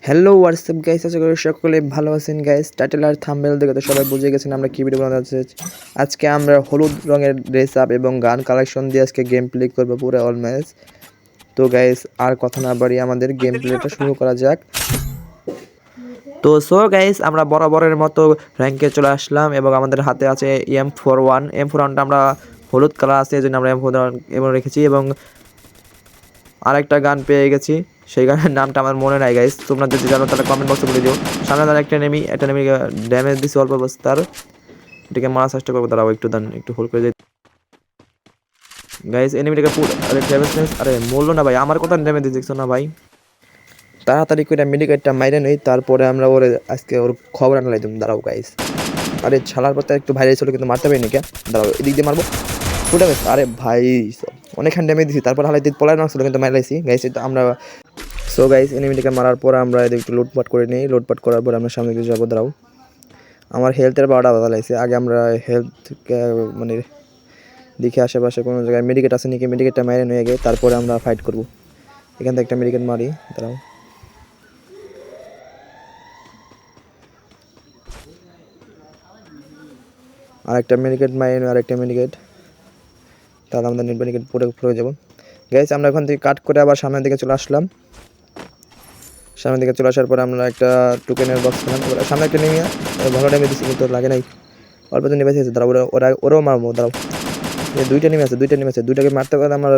Hello WhatsApp guys, আশা করি সকলে ভালো আছেন গাইস। টাইটেল আর থাম্বনেল দেখে তো সবাই বুঝে গেছেন আমরা কি ভিডিও বানাতে যাচ্ছি। আজকে আমরা হলুদ রঙের ড্রেস আপ এবং গান কালেকশন দিয়ে আজকে গেম প্লে করবো পুরো অল ম্যাচ। তো গাইস আর কথা না বাড়িয়ে আমাদের গেম প্লেটা শুরু করা যাক। তো গাইস আমরা বরাবরের মতো র্যাঙ্কে চলে আসলাম এবং আমাদের হাতে আছে M41টা আমরা হলুদ কালার আছে, এই জন্য আমরা M41 রেখেছি এবং আরেকটা গান পেয়ে গেছি, সেই গানের নামটা আমার মনে নাই গাইস। তোমরা যদি জানো তাহলে কমেন্ট বক্সে বলে দিও। সামনে তার একটা নেমি ড্যামেজ দিচ্ছে অল্প অবস্থার, এটাকে মারার চেষ্টা করবো। দাঁড়াও একটু হোল্ড করে যাই গাইস। এনিমিটাকে আরে ড্যামেজ আরে মরলো না ভাই, আমার কথা ড্যামেজ দিচ্ছ না ভাই। তাড়াতাড়ি করে মেডিকেটটা মাইরে নেই, তারপরে আমরা আজকে ওর খবর আনলাই। তুমি দাঁড়াও গাইস। আরে ছাড়ার পর একটু ভাইরাস ছিল কিন্তু মারতে পারিনি কে। দাঁড়াও এদিক দিয়ে মারবো, ফুল ড্যামেজ। আরে ভাই অনেকখান ড্যামেজ দিছি, তারপর হালাই পলায় না ছিল কিন্তু মারাইছি গাইস। আমরা গাইস এনিমিটাকে মারার পর আমরা এদিকে একটু লুটপাট করে নিই। লুটপাট করার পর আমরা সামনে দিকে যাবো। দাঁড়াও আমার হেলথের বারোটা বাজালাইছে, আগে আমরা হেলথকে মানে দেখে আশেপাশে কোনো জায়গায় মেডিকেট আছে নাকি, মেডিকেটটা মেরে নিয়ে গিয়ে তারপরে আমরা ফাইট করব। এখান থেকে একটা মেডিকেট মারি। দাঁড়াও আরেকটা মেডিকেট মারি, আরেকটা মেডিকেট, তাহলে আমাদের নেট মেডিকেট পড়ে যাবো গাইস। আমরা ওখান থেকে কাট করে আবার সামনের দিকে চলে আসলাম। সামনের দিকে চলে আসার পর আমরা একটা টোকেনের বক্স পেলাম। সামনে একটা নেমে ভালো ড্যামেজ দিচ্ছি কিন্তু লাগে নাই, অল্প তো নেমে আছে। দাঁড়াও ওরাও মারবো। দাঁড়াও দুইটা নেমে আছে, দুইটাকে মারতে পারলে আমার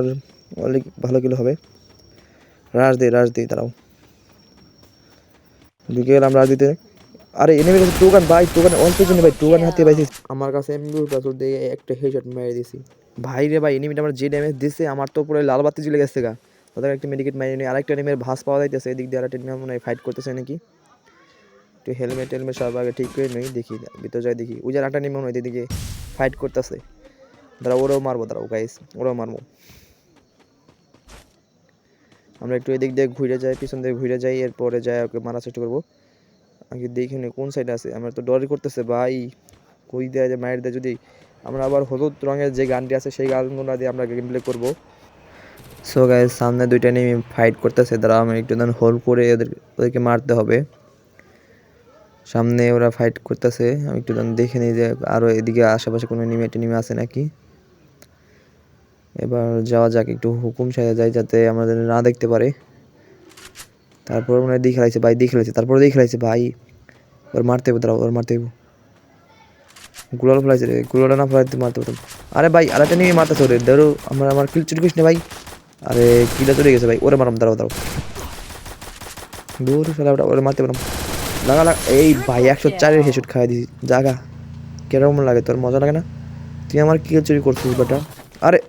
অনেক ভালো কিলো হবে। রাশ দিই দাঁড়াও ঢুকে গেলাম রাশ দিতে। আরে এনেমি কাছে টু গান ভাই, টু গান অল্প জন্য ভাই, টু গান হাতে পাইছি। আমার কাছে এমবির পাথর দিয়ে একটা হেডশট মেরে দিছি ভাই রে ভাই। এনিমিটা আমার যে ড্যামেজ দিছে আমার তো পুরো লাল বাতি জ্বলে গেছে গা। তাদের একটা মেডিকেট মারি নিয়ে আরেকটা এনিমের ভাস পাওয়া যাইতেছে, এদিক দিয়ে আরেকটা এনিমি মনে হয় ফাইট করতেছে নাকি। একটু হেলমেট সব আগে ঠিক করে নই, দেখি ভিতরে যাই দেখি। ওই যে আরেকটা এনিমি মনে হয় এদিকে ফাইট করতেছে। দাঁড়াও ওরাও মারবো, দাঁড়াও গাইস ওরাও মারবো। আমরা একটু এদিক দিয়ে ঘুরে যাই, পিছন দিয়ে ঘুরে যাই, এরপরে যাই ওকে মারার চেষ্টা করবো। আগে দেখি নি কোন সাইডে আছে, আমার তো ডরই করতেছে ভাই। কই দেয় যে মায়ের দেয় যদি। আমরা আবার হলুদ রঙের যে গানটি আছে সেই গানগুলো দিয়ে আমরা গেম প্লে করবো। গাইস সামনে দুইটা নিয়ে ফাইট করতেছে, দাঁড়াও আমি একটু হোল্ড করে ওদেরকে মারতে হবে। সামনে ওরা ফাইট করতেছে, আমি একটু দেখে নিই যে আরও এদিকে আশেপাশে কোনো নেমে আছে নাকি। এবার যাওয়া যাক, একটু হুকুম সাজা যায় যাতে আমাদের না দেখতে পারে। তারপর মনে হয় দিয়ে খেলাইছে ভাই, তারপরে দিয়ে খেলাইছে ভাই। ওর মারতে হবে, দাঁড়াও ওর মারতে হবে। গুলাল ফেলাইছে রে, গুলালটা না ফেলাইতে মারতে পারতাম। আরে ভাই আরেকটা নিয়ে মারতেছে ওরে, ধরো আমার কিল চুরি করিস না ভাই। আরে কিলটা চলে গেছে ভাই, ওরে মারাম। দাঁড়াও দূর ফেলা ওরে মারতে পারলাম। লাগা এই ভাই 104-এর হেডশট খাওয়াই দিছি। জাগা কেরকম লাগে তোর, মজা লাগে না? তুই আমার কিল চুরি করছিস বেটা। আরে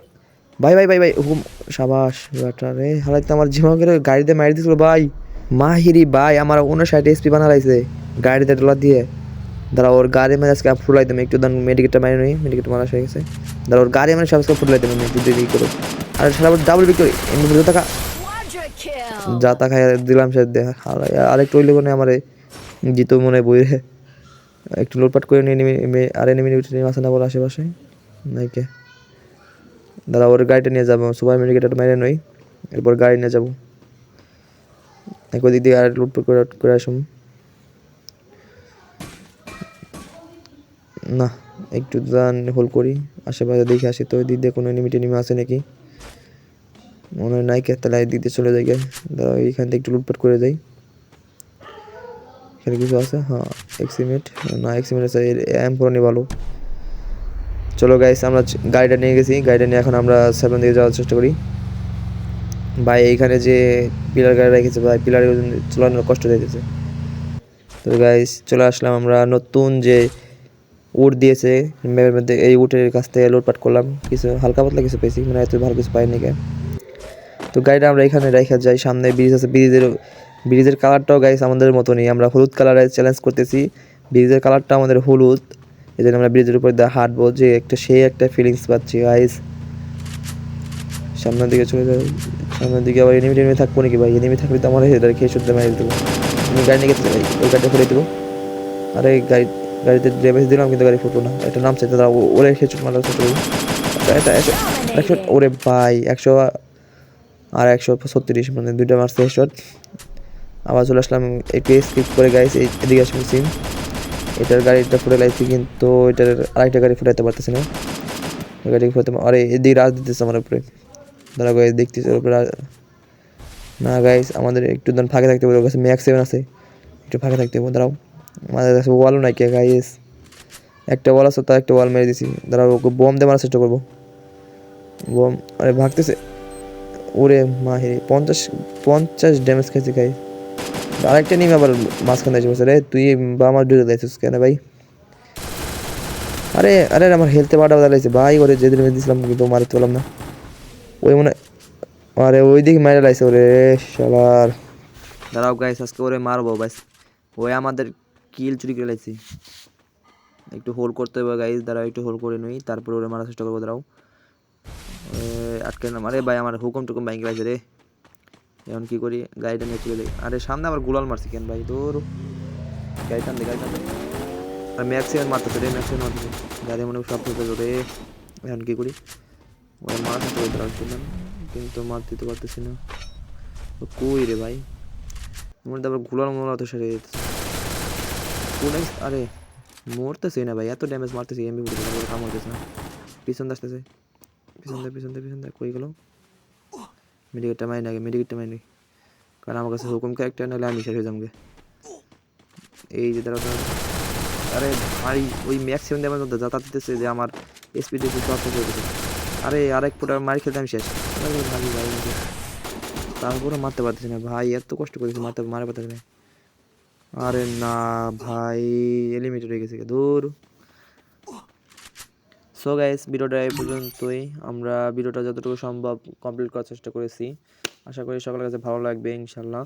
ভাই হুকুম সাবাস বেটা রে, হালাইতে আমার জিমাকে গাড়িতে মারি দিছিল ভাই। মাহিরি ভাই আমার 59 এসপি বানালাইছে গাড়িতে ডলা দিয়ে। দাঁড়া ওর গাড়ি মানে আজকে ফুলাই দেবে, একটু মেডিকেটটা মারি নই, মেডিকেট মারা হয়ে গেছে। দাঁড়া ওর গাড়ি মানে সবসময় ফুলাই দেবে যদি বিক্রি করো। আর সারা ডাবল বিক্রি এমনি বুঝে থাকা যা তা খাই দিলাম সে দেখা। আরেকটু ওই লোক আমার জিতো মনে বই রে, একটু লুটপাট করে নিয়ে নেমে আর এনিমি আছে না বলে আশেপাশে নাইকে। দাঁড়া ওর গাড়িটা নিয়ে যাবো, সুপার মেডিকেটটা মেরে নই, এরপর গাড়ি নিয়ে যাবো। একবার দিক দিয়ে আর লুটপাট করে আসুন না। একটু হোল্ড করি, আশেপাশে দেখে আসি তো ওই দিক দিয়ে কোনো এনিমি আছে নাকি। মনে হয় নাইকে, তাহলে এই দিক দিয়ে চলে যাই। দাঁড়া এইখান থেকে একটু লুটপাট করে যাই। এখানে কিছু আছে, হ্যাঁ এক্সিমেট না, এক্সিমেট আছে, M4 ভালো। চলো গাইস আমরা গাড়িটা নিয়ে গেছি, গাড়িটা নিয়ে এখন আমরা 7 দিকে যাওয়ার চেষ্টা করি। ভাই এইখানে যে পিলার গাড়ি রেখেছে ভাই, পিলারে চালানোর কষ্ট দিতেছে। তো গাইস চলে আসলাম আমরা নতুন যে উট দিয়েছে ম্যাপের মধ্যে, এই উটের কাছ থেকে লুটপাট করলাম। কিছু হালকা পাতলা কিছু পেয়েছি, মানে এত ভালো কিছু পাইনি কে। তো গাড়িটা আমরা এখানে রেখে যাই, সামনে ব্রিজ আছে, ব্রিজের কালারটাও গাইস আমাদের মতনই, আমরা হলুদ কালারে চ্যালেঞ্জ করতেছি। ব্রিজের কালারটা আমাদের হলুদ, এই জন্য আমরা ব্রিজের উপর দিয়ে হাঁটবো, যে একটা ফিলিংস পাচ্ছি গাইস। সামনের দিকে চলে যাই, সামনের দিকে আবার এনিমি থাকবো নাকি ভাই? এনিমি থাকলে তো আমার খেয়ে শুদ্ধ মারি দেবো। আমি গাড়ি নিয়ে গেছি ভাই, ওই গাড়িটা খুলে দেবো। আরে গাড়িতে ড্যামেজ দিলাম কিন্তু গাড়ি ফুটলো না, একটা নাম চাইতে দাঁড়াবো, ওরে হেডশট মারার চেষ্টা করবো। এটা 100 ওরে ভাই 100 আর 136, মানে দুইটা মারছে হেডশট। আবার চলে আসলাম একটু স্কিপ করে গাইস, এদিকে আসছি। এটার গাড়িটা ফুটে লাইছি, কিন্তু এটার আরেকটা গাড়ি ফুটাইতে পারতেছি না। গাড়ি ফুটাতে আরে এদিকে রাজ দিতেছে আমার উপরে। দাঁড়া গাইস দেখতেছি ওর উপরে না গাইস, আমাদের একটু দিন ফাঁকে থাকতে হবে। ওর কাছে ম্যাক্স 7 আছে, একটু ফাঁকে থাকতে হবে। দাঁড়াও, আমাদের কাছে ওয়ালও নাই কে গাইস। একটা ওয়াল আছে, তার একটা ওয়াল মেরে দিছি। দাঁড়াও ওকে বোম দিয়ে মারার চেষ্টা করবো। বোম, আরে ভাগতেছে। ওরে মাহিরি 50 ড্যামেজ খাইছে গাইস। আরেকটা নিম আবার মাঝখানে এসে বসে। রে তুই বা আমার ঢুকে দিয়েছিস কেন ভাই? আরে আরে আমার হেলথে বাটা বাদালাইছে ভাই। ওরে যেদিন দিয়েছিলাম কিন্তু মারতে পারলাম না। ওই মনে, আরে ওই দিকে মেরে লাইছে ওরে শালার। দাঁড়াও গাইস, আজকে ওরে মারবো ভাই। ওই আমাদের কিল চুরি করে লাইছি। একটু হোল্ড করতে হবে গাইস, দাঁড়াও একটু হোল্ড করে নিই, তারপরে ওরে মারার চেষ্টা করবো। দাঁড়াও আটকে না, আরে ভাই আমার হুকুম টুকুম ব্যাংকে লাইছে রে। এখন কি করি, গাড়িটা নিয়ে চলে যাই। আরে সামনে আবার গুলাল মারছি কেন ভাই? দূর গাড়ি টান দে, গাড়ি টান দে। আর ম্যাক্সিমাম মারতেছে রে, ম্যাক্সিমাম মারতেছে। গাড়ি মনে সব থেকে রে। এখন কি করি, ওরা মারার চেষ্টা করতে লাগছিলাম, কিন্তু মার দিতে পারতেছি না। কই রে ভাই, মনে তো আবার গুলাল মোলা তো সেরে যেতেছে। আরে মরতেছে না ভাই, এত ড্যামেজ মারতেছে এমবি বলে কাম হইতেছে না। পিছন আসতেছে, পিছন দেয় কই গেল? মেডিকেটটা মারি নাকি, মেডিকেটটা মারি, কারণ আমার কাছে হুকুম ক্যারেক্টার নাহলে আমি শেষ হয়ে যাবো। এই যে তারা, আরে ভাই ওই ম্যাক্সিমাম ড্যামেজ মধ্যে যাতায়াত দিতেছে যে আমার স্পিড একটু শর্ট হয়ে গেছে। আরে আরেক ফুটা মারি খেলতে আমি শেষ। আরে ভাই ভাই তারপরে মারতে পারতেছি না ভাই, এত কষ্ট করেছি মারা পারতেছি না। আরে না ভাই, এলিমিনেটেড হয়ে গেছে দূর। সো গাইস, ভিডিওটা এই পর্যন্তই। আমরা ভিডিওটা যতটুকু সম্ভব কমপ্লিট করার চেষ্টা করেছি। আশা করি সকলের কাছে ভালো লাগবে ইনশাল্লাহ।